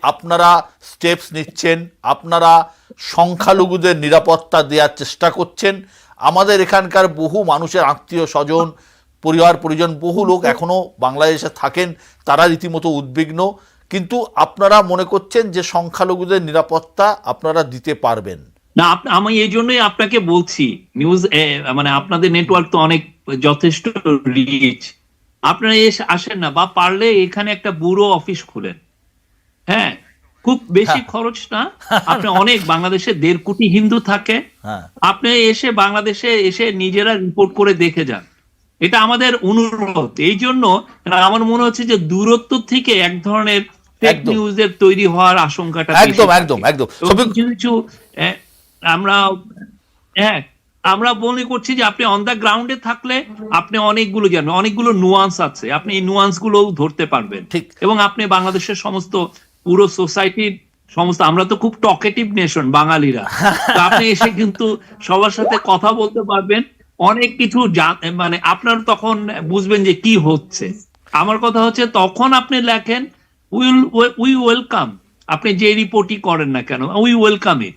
আপনারা স্টেপস নিচ্ছেন, আপনারা সংখ্যালঘুদের নিরাপত্তা দেওয়ার চেষ্টা করছেন। আমাদের এখানকার বহু মানুষের আত্মীয় স্বজন, পরিবার পরিজন, বহু লোক এখনও বাংলাদেশে থাকেন, তারা রীতিমতো উদ্বিগ্ন। কিন্তু আপনারা মনে করছেন যে সংখ্যালঘুদের নিরাপত্তা আপনারা দিতে পারবেন না। আমি এই জন্যই আপনাকে বলছি, নিউজ মানে আপনাদের নেটওয়ার্ক তো অনেক যথেষ্ট রিচ, আপনারা এসে আসেন না, বা পারলে এখানে একটা ব্যুরো অফিস খুলেন। হ্যাঁ, খুব বেশি খরচ না। আপনি অনেক বাংলাদেশে 1.5 কোটি হিন্দু থাকে, আপনি এসে বাংলাদেশে এসে নিজেরা রিপোর্ট করে দেখে যান। এটা আমাদের অনুরোধ। এই জন্য আমার মনে হচ্ছে যে দূরত্ব থেকে এক ধরনের ফেক নিউজের তৈরি হওয়ার আশঙ্কাটা একদম একদম একদম কিছু কিছু আমরা হ্যাঁ আমরা মনে করছি যে আপনি অন দা গ্রাউন্ডে থাকলে আপনি অনেকগুলো জানেন, অনেকগুলো নুয়ান্স আছে, আপনি এই নুয়ান্স গুলো ধরতে পারবেন। ঠিক। এবং আপনি বাংলাদেশের সমস্ত পুরো সোসাইটির সমস্ত, আমরা তো খুব টকেটিভ নেশন বাঙালিরা, তো আপনি এসে কিন্তু সবার সাথে কথা বলতে পারবেন, অনেক কিছু মানে আপনার তখন বুঝবেন যে কি হচ্ছে। আমার কথা হচ্ছে তখন আপনি লেখেন উই ওয়েলকাম, আপনি যে রিপোর্টই করেন না কেন, উই ওয়েলকাম ইট।